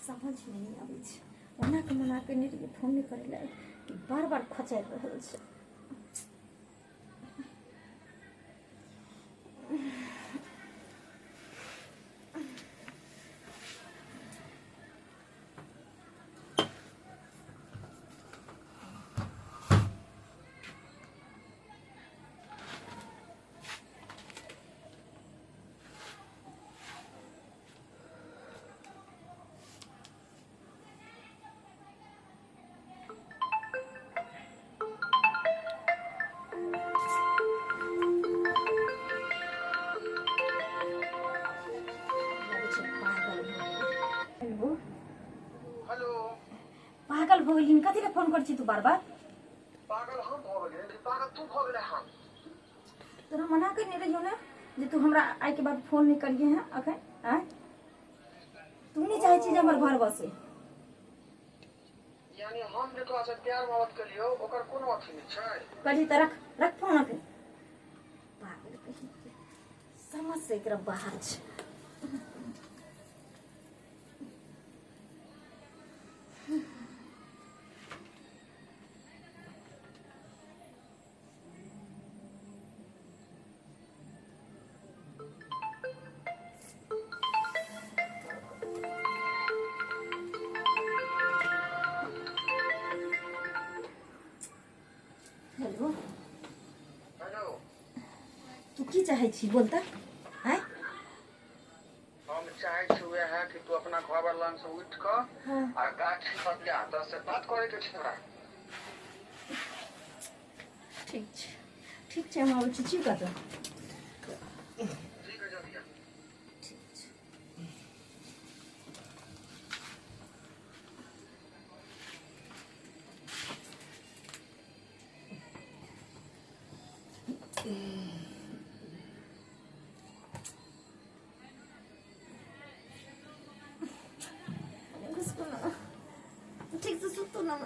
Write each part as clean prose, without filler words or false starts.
समझ में नहीं आबै छै। मना के नहीं रहिए, फोन नहीं करे ला, बार बार खचाइ रहल छै। पागल भ गेलिन, कथी ले फोन कर छी तू बार बार? पागल हम भ गेलिन, पागल तू भ गेले हम। तोरा मना के नहीं रहियो ना जे तू हमरा आइ के बाद फोन नहीं करिए हैं अखन। आ तू नहीं चाहे छी जे हमर घर बसे, यानी हम जे तोरा से प्यार मोहब्बत कलियो ओकर कोनो अथी नहीं छै। कली त रख फोन अखन। पागल कहीं के समझ से एकरा बाहर छै। हेलो हेलो, तू की चाहे छी बोलता है? हम चाहे छी वह है कि तू अपना घर लंग से उठ क आ गाछी पर जा, तो से बात करे के छै हमरा। ठीक छै हम आबै छी। ठीक है तो ठीक है जल्दी आ। ठीक से सुतो ना।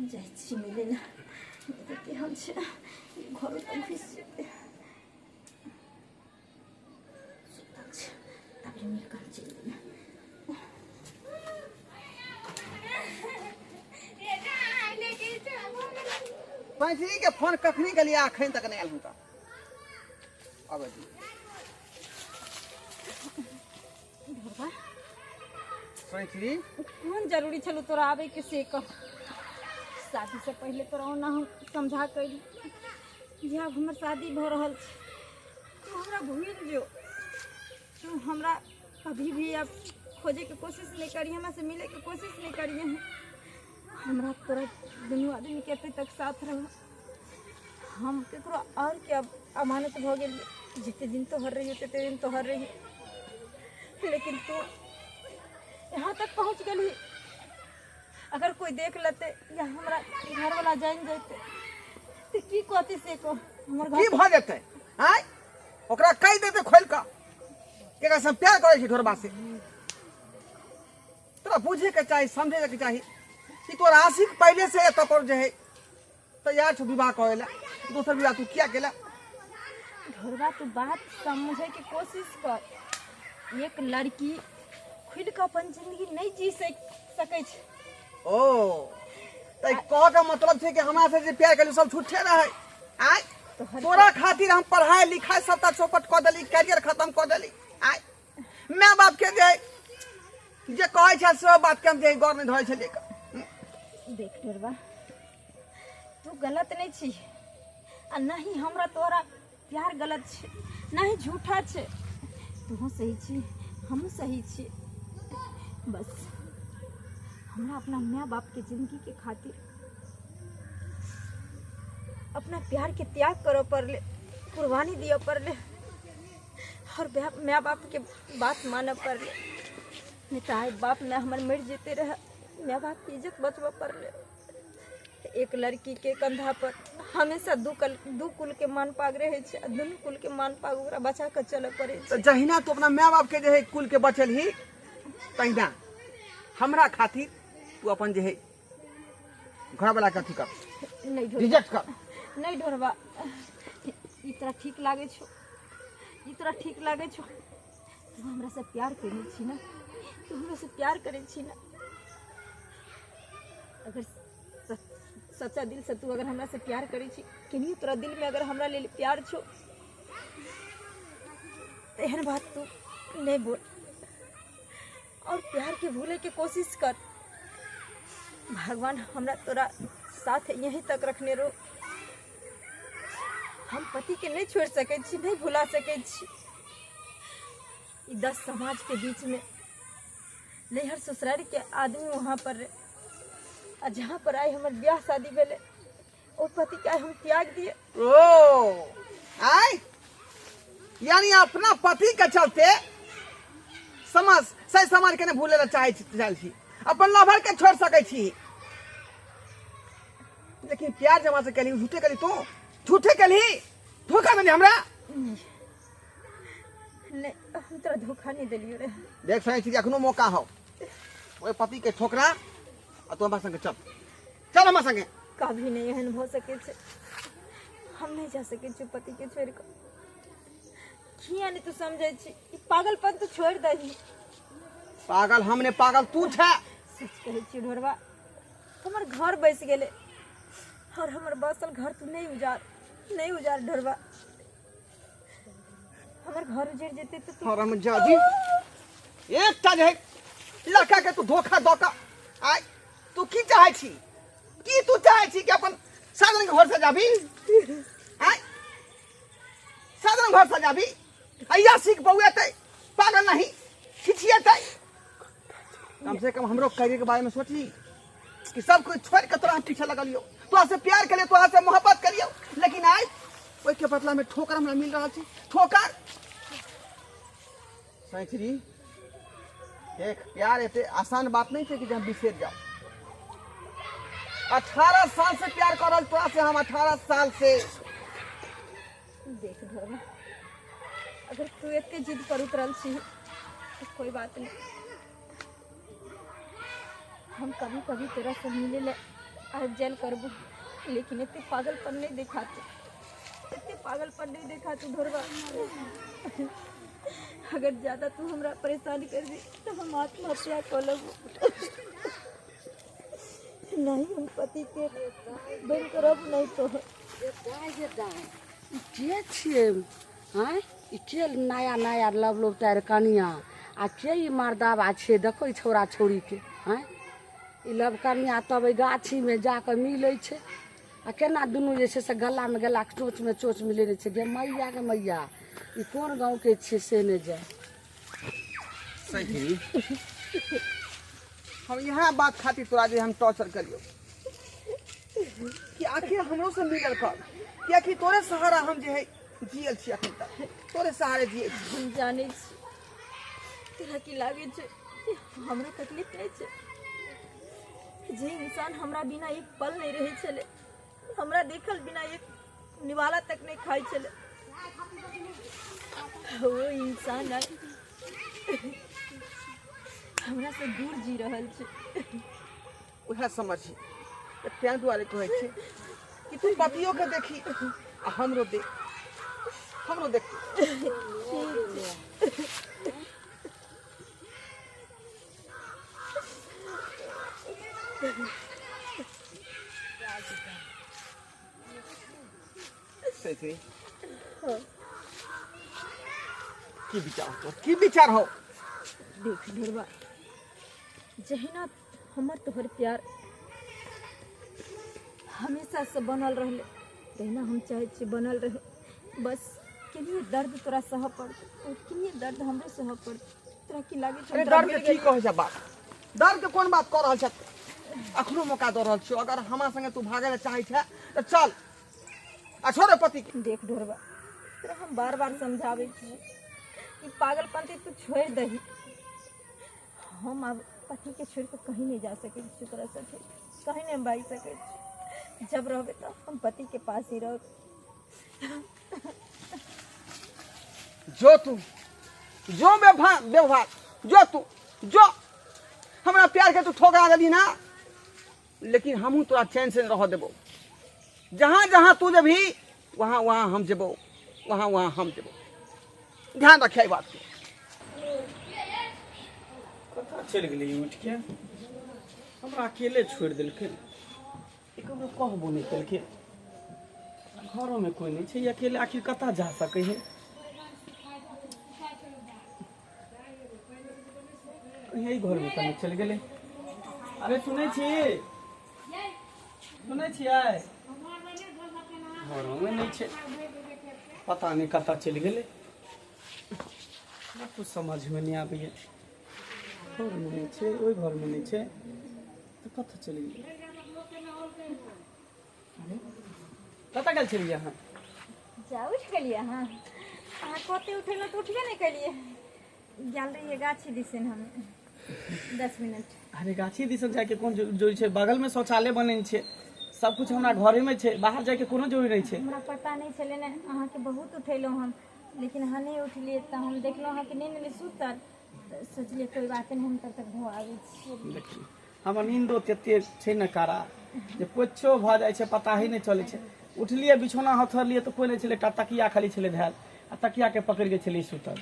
जाइ छी मिले ना, केहन छै घर तक घुस जेतै। सुतल छै तब मिल कर चलि जेबै। पैंसी के फोन कखनी के लिए अखन तक नहीं आयल हुनका। आबे दी पैंसी कौन जरूरी छलो तोरा आबे के से कह। शादी से पहले तोरा ओना हम समझा कर जे अब हमर शादी भ रहल छै, तू हमरा भूल जो। तू हमरा कभी भी अब खोजे के कोशिश नहीं करी, हमरा से मिले के कोशिश नहीं करिए। हमरा तोरा दुनू आदमी के एते तक साथ रह, हम केकरो और के अब अमानत भ गेल। जिते दिन तोहर रही तते दिन तोहर रही, लेकिन तू यहाँ तक पहुँच गई। अगर कोई देख लेते या हमरा घर वाला जान जाते तो की कहती से को हमर घर की भ जेतै? आय ओकरा कह देते खोल का केकरा से प्यार करे छी ढोरबा से। तोरा बुझे के चाही, समझे के चाही कि तोर आशिक पहले से एत पर जे है तैयार छ विवाह करेला, दोसर विवाह तू किया केला? ढोरबा तू बात समझे के कोशिश कर। एक लड़की खुद का अपन जिंदगी नहीं जी सकै छै। ओ तै कह के मतलब छै कि हमरा से जे प्यार केलु सब झूठे रहे। आय तोरा खातिर हम पढ़ाई लिखाई सबटा चौपट क देली, कैरियर खत्म क देली। आय माय बाप के जे कहे छै सब बात के हम जे गौर नहीं धरे छै लेकर। देख ढोरबा तू गलत नहीं छी, आ नहीं हमरा तोरा प्यार गलत छै, नहीं झूठा छै। तू सही छी, हम सही छी। बस हमरा अपना माँ बाप के जिंदगी के खातिर अपना प्यार के त्याग करो पड़ले, कुर्बानी दियो पड़ले। और माँ बाप के बात माने पड़ले, नहीं तो आए बाप में हमारे मर जेते रहे, माँ बाप की इज्जत बचबा पड़ले। एक लड़की के कंधा पर हमेशा दू कुल के मान पाग रहे छे, दुनू कुल के मान पाग ओकरा बचा के चले पड़े तो छे। जहिना तो अपना माँ बाप के जे है कुल के बचल ही, तहिना हमरा खातिर तू अपन जे है घर वाला के अथी कर, नहीं ढोरबा, रिजेक्ट कर। नहीं ढोरबा, ई तरह ठीक लागे छो, ई तरह ठीक लागे छो। तू हमरा से प्यार करे छी ना, तू हमरा से प्यार करे छी ना। अगर सच्चा दिल से तू अगर हमरा से प्यार करे छी, केनियो तोरा दिल में अगर हमरा ले प्यार छो, तो एहन बात तू नहीं बोल और प्यार के भूले के कोशिश कर। भगवान हमरा तोरा साथ यहीं तक रखने रो। हम पति के नहीं छोड़ सके छी, नहीं भुला सके छी। 10 समाज के बीच में नैहर ससुराल के आदमी वहाँ पर रहे, और जहाँ पर आए हमारे ब्याह शादी भेले, वो पति के हम त्याग दिए। ओ आय यानी अपना पति के चलते समाज सही समाज के नहीं भूले ला चाहे छी, अपन लवर के छोड़ सके छी, लेकिन प्यार जमा से कली झूठे कली, तो झूठे कली धोखा देनी हमरा। नहीं हम तोरा धोखा नहीं दिलियो रे। देख सही छी अखनो मौका हो ओए पति के ठोकरा, और तू हमरा संगे चल चल हमरा संगे। कभी नहीं एहन हो सके छे, हम नहीं जा सके छी पति के छोड़ के। किया नहीं तू समझे छी, ई पागलपन तू छोड़ दही। पागल हमने पागल तू छे। सच कहे छी ढोरबा, हमर घर बस गेले और हमर बसल घर तू नहीं उजार ढोरबा। हमर घर उजड़ जेते तो तू और हम जादी एक ता जे लड़का के तू धोखा दोका। आय तू की चाहे छी, की तू चाहे छी कि अपन साधन के घर से जाबी? आय साधन घर से जाबी, अय्या सीख बउएते, पागल नहीं खिचिएते। कम से कम हमरो करियर के बारे में सोची कि सब कुछ छोड़ के तोरा पीछे लगलियो, तोरा से प्यार करियो, तोरा से मोहब्बत करियो, लेकिन आज ओइ के बदला में ठोकर हमरा मिल रहा छी। ठोकर सैचरी देख, प्यार एते आसान बात नहीं है कि जब बिसेर जाओ। 18 साल से प्यार करल तोरा से, हम 18 साल से। देख ढोरबा, अगर तू एते जिद पर उतरल छी तो कोई बात नहीं, हम कभी कभी तेरा से मिले ले आज जेल करबू, लेकिन इतने पागलपन नहीं दिखाते, इतने पागलपन नहीं दिखाते ढोरबा। अगर ज्यादा तू हमरा परेशान कर दी तो हम आत्महत्या कर लेबू। नहीं हम पति के बन करब नहीं तो के छिए हैं, ई के नया नया लव लोग तार कनिया आ के ई मर्दावा छे। देखो ई छोरा छोरी के हैं, ई लव कनिया तब ई गाछी में जाकर मिले छे, आ केना दुनू जे छे से गला में गला चोच में चोच मिले छे। गे मैया गे मैया, ई कोन गांव के छे से ने जाए। सही हम यहाँ बात खातिर तोरा जे हम टॉर्चर करियो कि आखिर हमरो से मिलल कर, किया कि तोरे सहारा हम जे है जियल छी, अखन तक तोरे सहारे जियल छी। हम जाने छी तेरा की लागे छे, हमरा तकलीफ नहीं छे। जे इंसान हमरा बिना एक पल नहीं रहे छले, हमरा देखल बिना एक निवाला तक नहीं खाई छले, वो इंसान आज हमरा से दूर जी रहल छे। उहे समझी तें दुआरे कहै छै कि तू पतियों के देखी आ हमरो देख, हमरो देख। सही की विचार हो, की विचार हो? देख ढोरबा, जहिना हमर तोहर प्यार हमेशा से बनल रहले, तहिना हम चाहे छी बनल रहे। बस किन्हीं दर्द तोरा सह पड़ और किन्हीं दर्द हमरे सह पड़। तोरा की लागे छे? अरे दर्द के की कहै छै बात? दर्द के कोन बात कर रहल छ? अखनो मौका दऽ रहल छियो, अगर हमरा संगे तू भागे ला चाहै छै तऽ चल आ छोड़ पति के। देख ढोरबा, तोरा हम बार बार समझावे छी कि पागलपंथी तू छोड़ दही। हम अब पति के छोड़ के कहीं नहीं जा सके, शुक्र से कहीं नहीं भाग सके। जब रहोगे तो हम पति के पास ही रहो। जो तू जो व्यवहार जो तू जो हमरा प्यार के तू ठोकरा देली ना, लेकिन हमहू तोरा चैन से रह देबो। जहाँ जहाँ तू जेबी वहाँ वहाँ हम जेबो, वहाँ वहाँ हम जेबो। ध्यान रखिए बात के। कथा चल गेली उठ के हमरा अकेले छोड़ दिलखिन, ककरो कहबो नहीं केलखिन। घरों में कोई नहीं छै, अकेले आखिर कतऽ जा सकै है। यही घर में कहीं चल गेले। अरे सुनै छियै घरों में नहीं छै, पता नहीं कतऽ चल गेले। कुछ समझ में नहीं आबै है। घर में नहीं छै, ओहि घर में नहीं छै, तो कतऽ चल गेले। कतऽ गेल छलियै अहाँ? जा उठ गेलिए हाँ। अहाँ कते उठेलो तो उठबे नहीं करिए। गेल रहिए गाछी दिसन हम 10 मिनट। अरे गाछी दिसन जाके कोन जरूरी छै? बगल में शौचालय बने छै, सब कुछ हमरा घरे में छै, बाहर जाके कोनो जरूरी नहीं छै। हमरा पता नहीं चले ने, अहाँ के बहुत उठेलो हम, लेकिन हाँ नहीं उठलिए। तो हम देखलो हाँ कि नींद में सुतल, तो सोचलिए कोई बात नहीं, हम तब तक भऽ आबै छी। देखिए हमर नींदो तते छै न कारा जे कुछो भऽ जाइ छै पता ही नहीं चलै छै। उठलिए बिछौना हथरलिए तो कोई नहीं छलै, तकिया खाली छलै धैल, आ तकिया के पकड़ के छलै सुतल।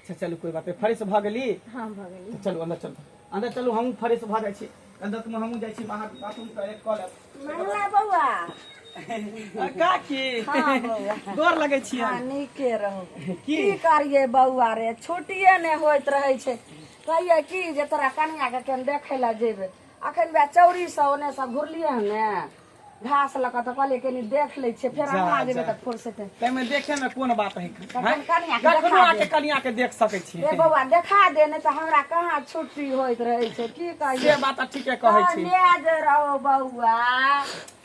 अच्छा चलू कोई बात नहीं, फ्रेश भऽ गेली। हाँ भऽ गेली। तो चलू अंदर चलू, हमहूँ फ्रेश भऽ जाइ छी। अंदर तुम हमहूँ जाइ छी, बाहर बाथरूम टॉयलेट कऽ लेब। मंगला बौआ काकी हाँ बौआ गोर लगै छी। हाँ नीके रहू। की की करिए बौआ रे, छुट्टिए नहीं होइत रहे छै। कहिए कि जे तोरा कनिया के केन देखे ला जेबे। अखन बे चौरी से ओने से घुरलिए हने घास लक तो कहलिए कनी देख ले छे, फिर हमरा जेबे त फुर्सत है। तैमे देखे में कोन बात है? कनिया के कखनो देखा आके दे। कनिया के देख सकै छी। ए बौआ देखा दे, नहीं तो हमरा कहाँ छुट्टी होइत रहे छै। की कहिए से बात ठीके कहै छी। नेज रहो बौआ,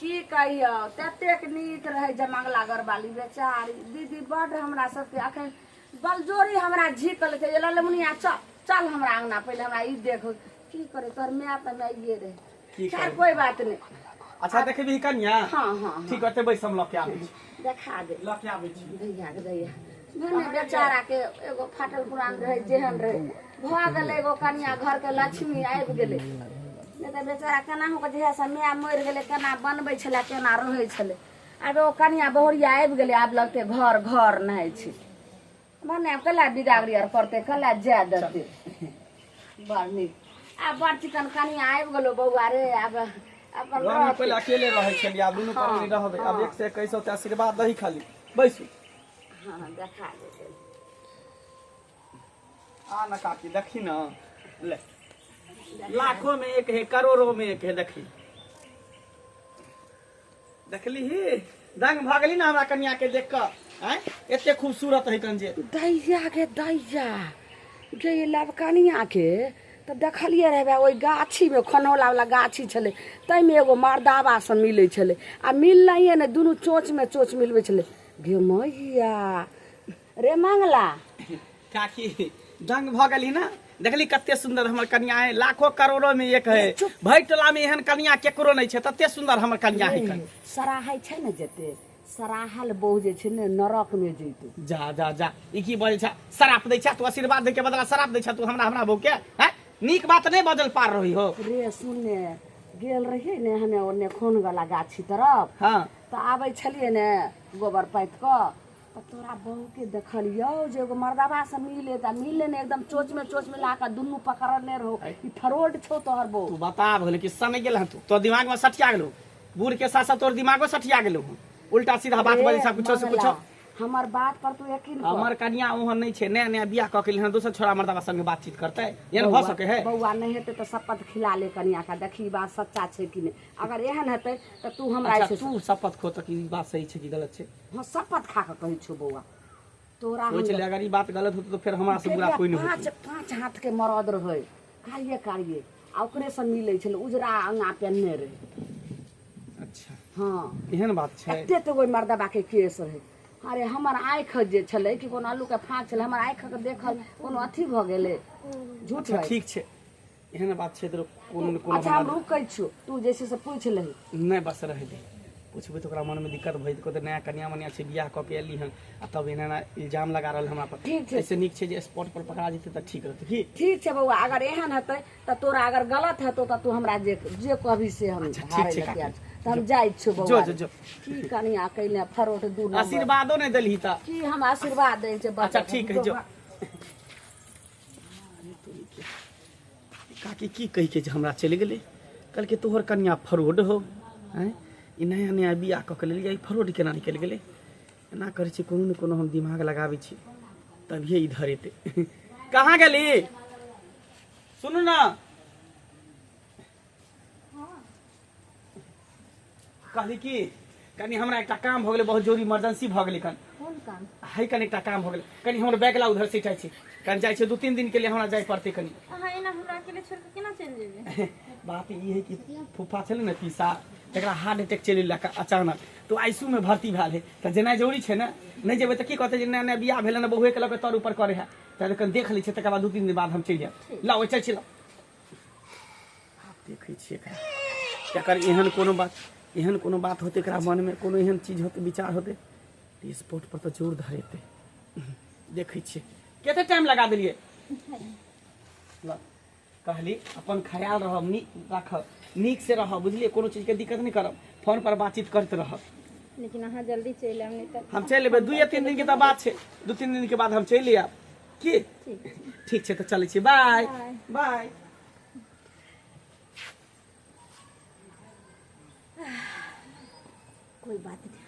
की कहियो ततेक नीक रहे जमंगला गरबाली बेचारी दीदी, बड हमरा सबके अखन बलजोरी हमरा झिकल के ललमुनिया चल हमरा अंगना पहले हमरा ई देखो। की करे तोर मैं त मैं ये रहे। खैर कोई बात नहीं। अच्छा देखबी कन्या? हाँ हाँ ठीक होते, बैस हम लऽ के आबै छी। देखा दे लऽ के आबै छी। दैया के दैया भने बेचारा के एगो फाटल पुरान रहे जेहन रहे भ गेले, एगो कन्या घर के लक्ष्मी आबि गेले। नहीं तो बेचारा केना हो के जे से मैं मर गेले, केना बनबै छले, केना रहै छले। आब ओ कन्या बहुरिया आबि गेले, आब लगते घर नहीं छै। भने कला बिगाड़ी और करते कला जा देते। बड़ नीक आ बड़ चिकन कन्या आबि गेलो बौआ रे। अब अपन घर में पहले अकेले रहै छलियै, आब दुनू पत्नी रहबै। अब 1 से 21 होते आशीर्वाद दही खाली बैसू। हाँ देखा दे। आ ना काकी देखी ना, ले लाखों में एक है, करोड़ों में एक है। देखी देखली ही दंग भागली ना हमरा कन्या के देख कर। हैं एते खूबसूरत है कंजे। दैया के दैया जे ये लबकनिया के तो देखलिए रहे ओई गाछी में, खनौला वाला गाछी छले, तई में एगो मर्दावा से मिले छले। आ मिलनाइए ने दुनू चोंच में चोंच मिलबे छले। गे मैया रे मंगला काकी दंग भगली ना, देखली कते सुंदर हमर कन्या है। लाखों करोड़ों में एक है। भई टोला में एहन कन्या केकरो नहीं छै, तते सुंदर हमर कन्या है। सराहै छै ने जेते सराहल बहु जे छै ने नरक में जैतौ। जा जा जा ई की बोल छ? शराप दै छ तू, आशीर्वाद दे के बदला शराप दै छ तू हमरा बहू के। हैं नीक बात नहीं बदल पार रही हो रे। सुनने गेल रहिए ने हमे ओने खून वाला गाछी तरफ। हाँ तो आबै छलिए ने गोबर पाइत क, तो तोरा बहू के देखलियो जे एगो मर्दावा से मिले त मिले ने एकदम चोच में मिला के दुनू पकड़ने रहो। ई फरोड छौ तोहर बहू। तू बता भले कि समय गेल तू, तो दिमाग में सठिया गेलो। बूढ़ के साथ साथ तोर दिमागो सठिया गेलो। उल्टा सीधा बात बोले सब कुछो से कुछो। हमर बात पर तू यकीन कर। हमर कन्या ओहन नहीं छे, नया नया बियाह क के लिए दूसरा छोरा मर्दावा संग बातचीत करते ये हो सके है। बउआ नहीं हेते तो शपथ खिला ले कन्या का, देखी बात सच्चा छे कि नहीं। अगर एहन हेते तो तू हमरा अच्छा ऐसे तू शपथ खो तो की बात सही छे कि गलत छे? हां शपथ खा के कहि छो बउआ तोरा। सोच ले अगर ई बात गलत होतो तो फिर हमरा से बुरा कोई नहीं होतो। पांच हाथ के मरद रहे कारिए आ ओकरे से मिले छले, उजरा अंगा पहनने रहे। अच्छा हां एहन बात छे। एते तो कोई मर्दाबा के केस रहे। अरे हमर आँख जे छलै कि कोनो आलू के फाँक छलै हमर आँख के देखल कोनो अथी भऽ गेलै झूठ अच्छा है। ठीक छै एहन बात छै तो कोनो कोनो अच्छा हम रुकै छियौ तू जैसे से पूछ लही नहीं बस रह दे पूछबे तो ओकरा मन में दिक्कत भई को नया कन्या मनिया छै बियाह क के एली हन आ तब एना इल्जाम लगा रहल हमरा पर ठीक छै। ऐसे नीक छै जे स्पॉट पर पकड़ा जेते त ठीक रहते की ठीक छै बउआ अगर एहन हेतै त तोरा अगर गलत हेतौ त तू हमरा जे कहबी से हम अच्छा, ठीक हारै छै, लए तैयार काकी। छी। त हम जाइ छियौ जो बउआ जो जो की कनिया कैले फरोट दू नंबर आशीर्वादो नहीं देलही त की हम आशीर्वाद दै छै बच्चा अच्छा के। ठीक है जो काकी की कही के जे हमरा चल गेले कल के तोहर कन्या फरोड हो हैं ई नया नया बियाह क के लेलिए फरोड केना निकल गेले एना करे छी कोनो न कोनो हम दिमाग लगाबै छी तभिए इधर एते कहाँ गेली सुनू ना कहली की कनी हमरा एकटा काम भ गेलै बहुत जरूरी इमरजेंसी भ गेलै कन कोन काम है कनी एकटा काम भ गेलै कनी हमर बैगला उधर से छै कनी जाइ छै 2-3 दिन के लिए हमरा जाय पड़ते कनी अहाँ एना हमरा अकेले छोड़ के केना चलि जेबै बात ई है कि फूफा छलै ने पीसा तकरा हार्ट अटैक चलि एलै अचानक तो आईसीयू में भर्ती भेल है त जेनाइ जरूरी छै ने नहीं जेबै त की कहते जे नया नया बियाह भेल ने बहुए के लऽ के तर ऊपर करे है त कनी देख लै छै तकर बाद 2-3 दिन बाद हम चलि जायब लाओ चल चल आप देखै छियै एकर एहन कोनो बात होते एकरा मन में कोनो एहन चीज होते विचार होते तो स्पॉट पर तो जोर धरेते देखै छियै कते टाइम लगा देलिए कहली अपन ख्याल रहब राखब नीक से रहब बुझलिए कोनो चीज के दिक्कत नहीं करब फोन पर बातचीत करते रहब लेकिन अहाँ जल्दी चलि आब नहीं त हम चल एबै 2-3 दिन के तो बात छै 2-3 दिन के बाद हम चल आब की ठीक छै तो चलै छी बाय बाय कोई बात नहीं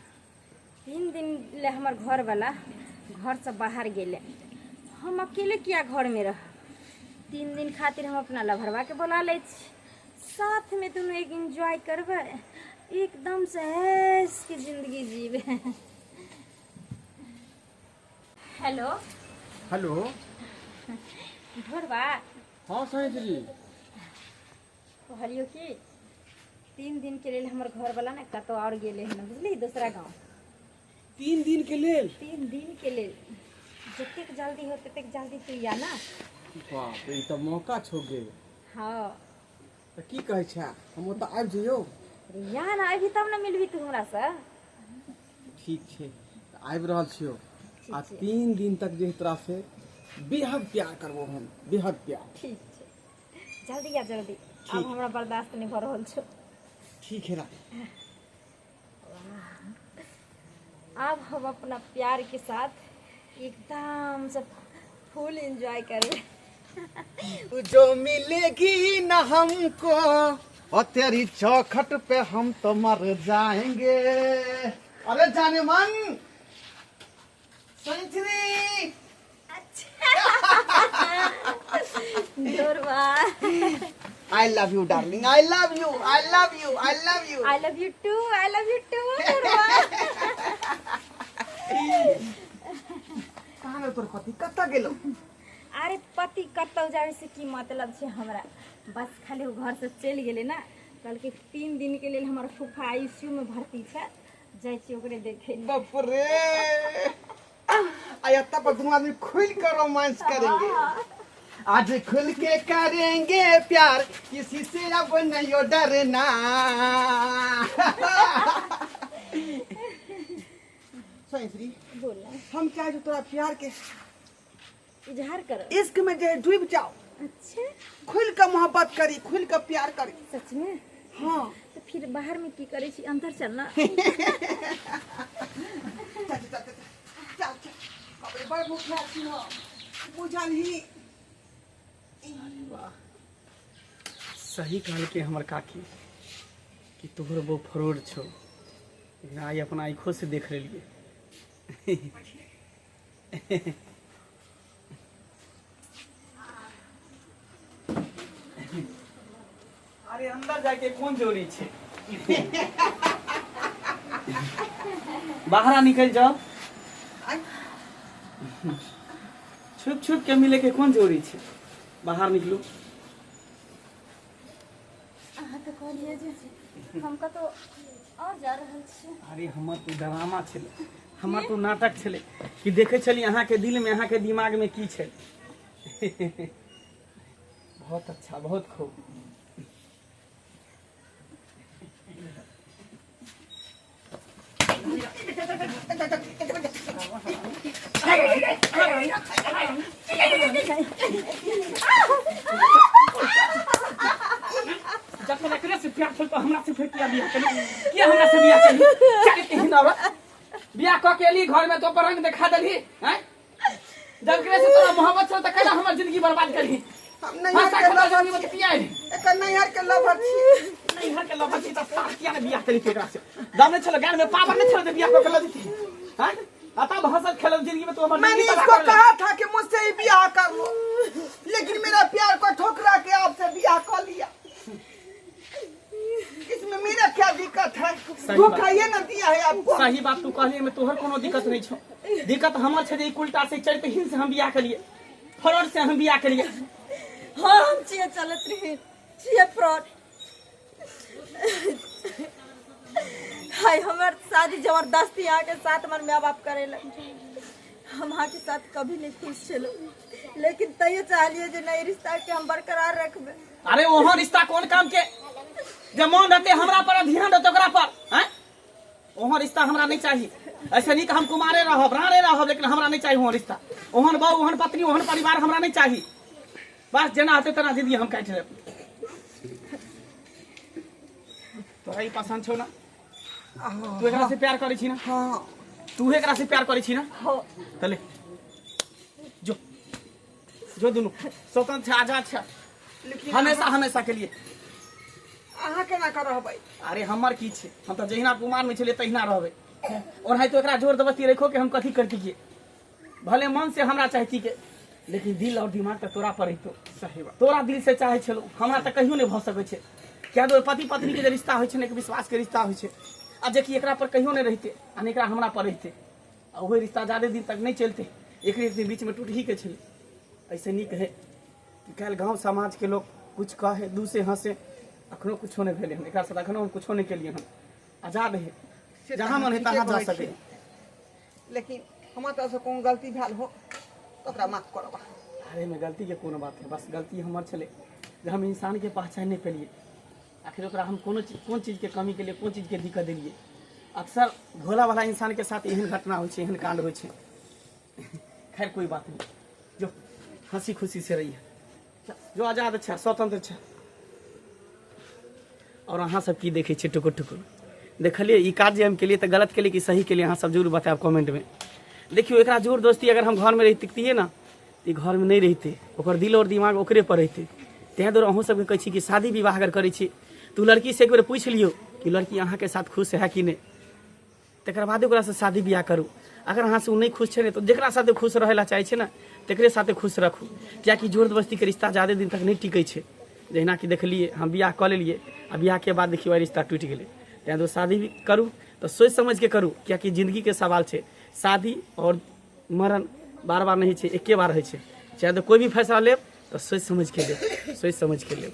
3 दिन ले हमर घर वाला घर से बाहर गेले हम अकेले किया घर में रह 3 दिन खातिर हम अपना लभरवा के बुला ले छी साथ में दोनों एक एंजॉय करबे एकदम से ऐश की जिंदगी जीवे हेलो हेलो घरवा हाँ सही जी कहलियो कि 3 दिन के लिए हमर घर वाला ना कतो और गेले हन बुझली दूसरा गांव 3 दिन के लेल 3 दिन के लिए जतेक जल्दी हो ततेक जल्दी तू या ना बाप रे ई त मौका छो गे हाँ त की कहै छै हम ओतऽ आबि जइयो अरे या ना अभी तब ना मिलबी तू हमरा से ठीक छै आबि रहल छियो आ 3 दिन तक जे तरह से बेहद प्यार करबो हम बेहद प्यार ठीक छै जल्दी या जल्दी अब हमरा बर्दाश्त नहीं भ रहल छो ठीक है ना अब हम अपना प्यार के साथ एकदम से फुल एंजॉय करें जो मिलेगी न हमको और तेरी चौखट पे हम तो मर जाएंगे अरे जाने मन सेंचुरी दूरवा I love you darling I love you I love you I love you I love you too दूरवा कहाँ तोर पति कत्ता गेलो अरे पति कतौ जावे से की मतलब छे हमरा बस खाली वो घर से चल गेले ना कल के 3 दिन के लिए हमारा फूफा आईसीयू में भर्ती छे जाय छी ओकरे देखे बाप रे आयत्ता पर दोनों आदमी खुल कर रोमांस करेंगे आज खुल के करेंगे प्यार किसी से अब नहीं डरना सही बोला हम चाहे तोरा प्यार के इजहार करो इश्क में जो डूब जाओ अच्छा खुल कर मोहब्बत करी खुल कर प्यार करी सच में हाँ तो फिर बाहर में की करे छी अंदर चलना बड़ मुखिया छी ना बुझलही सही कहल के हमर काकी कि तोहर वो फरोड छो आई अपना आँखों से देख लेलिए अरे अंदर जाके कौन जोड़ी छे बाहर निकल जाओ छुप छुप के मिले के कौन जोड़ी छे बाहर निकलो अहाँ तो कहलिए जे हमका तो और जा रहल छे अरे हमर तो ड्रामा छे हमार तो नाटक छले कि देखे छली अहाँ के दिल में, अहाँ के दिमाग में की छै। बहुत अच्छा, बहुत खूब। जब तक एकरे से प्यार छल तो हमरा से फिर किया बियाह करी? किया हमरा से बियाह करी? चल के हिंदा बियाह क के एली घर में तो पर रंग दिखा देली हैं? जब एकरे से तोरा मोहब्बत छल त कैला हमर जिंदगी बर्बाद करी? हम नैहर के लवर मत पिया एकर नैहर के लवर छी। नैहर के लवर छी त साथ किया ने बियाह करी केकरा से? दाम ने छल गान में पावर ने छल दे बियाह क के लदी थी हैं? आता हंसत खेलत जिंदगी में तो हमर मैंने जिंदगी इसको कहा था कि मुझसे ही ब्याह कर लो, लेकिन मेरा प्यार को ठुकरा के आपसे ब्याह कर लिया। इसमें मेरा क्या दिक्कत है? धोखा ये न दिया है आपको। सही बात तू कहली में तोहर कोनो दिक्कत नहीं छो। दिक्कत हमर छै जे उल्टा से चढ़ के हिल से हम बियाह करिए, फरोड से हम बियाह करिए। हाँ हम छिए चलत रही छिए फ्रॉड। हाय हमार शादी जबरदस्ती यहाँ के साथ हमारे माँ बाप करे लगे। हम यहाँ के साथ कभी नहीं खुश चलो, लेकिन तैयो चाहिए जो नई रिश्ता के हम बरकरार रखबे। अरे ओहन रिश्ता कोन काम के जे मन रहते हमरा पर ध्यान रहते ओकरा पर हैं? ओहन रिश्ता हमरा नहीं चाहिए। ऐसे नहीं कि हम कुमारे रहब, राणे रहब, लेकिन हमरा नहीं चाहिए ओहन रिश्ता। ओहन बहू, ओहन पत्नी, ओहन परिवार हमरा नहीं चाहिए। बस जेना होते तना जिंदगी हम काट लेब। तोरा ई पसंद छौ ना? तू एकरा से प्यार करै छी ना? हाँ तू एकरा से प्यार करै छी ना? हो चले जो जो दुनू स्वतंत्र छै, आजाद छै, हमेशा हमेशा के लिए। अहाँ केना कर रहबै? अरे हमर की छै, हम तो जहिना कुमार में छलिए तहिना रहबै। और है तो एकरा जोर जबरदस्ती रखो कि हम कथी करती के? भले मन से हमरा चाहती के, लेकिन दिल और दिमाग तो तोरा पर रहितो। सही बात। तोरा दिल से चाहे छलो, हमरा तो कहियो नहीं भ सकै छै। क्या दो पति पत्नी के जे रिश्ता होइ छै ने, एक विश्वास के रिश्ता होइ छै। आ जेकि एकरा पर कहियो नहीं रहते आ एकरा हमरा पर रहते, आ वही रिश्ता ज्यादा दिन तक नहीं चलते, एक दिन बीच में टूट ही के छले। ऐसे नहीं कहे कि कल गाँव समाज के लोग कुछ कहे, दू से हंसे, अखनो कुछो नहीं भेले। एक साथ अखनो हम कुछो नहीं केलिए। हम आजाद है, जहाँ मन है तहाँ जा सके। लेकिन हमार तरफ से कोनो गलती भेल हो तो ओकरा माफ करबा। अरे में गलती के कोनो बात है, बस गलती हमर छले जे हम इंसान के पहचान नहीं पेलिए। आखिर ओकरा हम कौन चीज के कमी के लिए, कौन चीज के दिक्कत दिलिए। अक्सर भोला वाला इंसान के साथ एहन घटना हो, एहन कांड हो। खैर कोई बात नहीं, जो हंसी खुशी से रही है, जो आजाद अच्छा स्वतंत्र अच्छा। और अहाँ सब की देखे छे टुकुर टुकुर? देखलिए ई काज जे हम के लिए तो गलत के लिए कि सही के लिए, अहाँ सब जरूर बताएब कमेंट में। देखियो एकरा जोर दोस्ती अगर हम घर में रहितिए ना, तो घर में नहीं रहते, ओकर दिल और दिमाग ओकरे पर रहते। तें दुआरे अहूँ सबके कहै छी कि शादी विवाह अगर करै छी तो लड़की से एक बेर पूछ लियो कि लड़की अहाँ के साथ खुश है कि नहीं, तकर बाद ओकरा से शादी ब्याह करू। अगर अहाँ से वो नहीं खुश है तो जकरा साथे खुश रहे ला चाहे ना, तकरे साथे खुश रखू। कियाकि जोर जबरदस्ती के रिश्ता ज़्यादा दिन तक नहीं टिकै छै। जहिना कि देखलिए हम ब्याह कऽ लेलिए, आ ब्याह के बाद देखियो रिश्ता टूट गेलै। तें दुआरे शादी भी करू तो सोच समझ के करू, कियाकि जिंदगी के सवाल छै। शादी और मरण बार बार नहीं छै, एके बार होइ छै। चाहे तो कोई भी फैसला लेब तो सोच समझ के लेब, सोच समझ के लेब।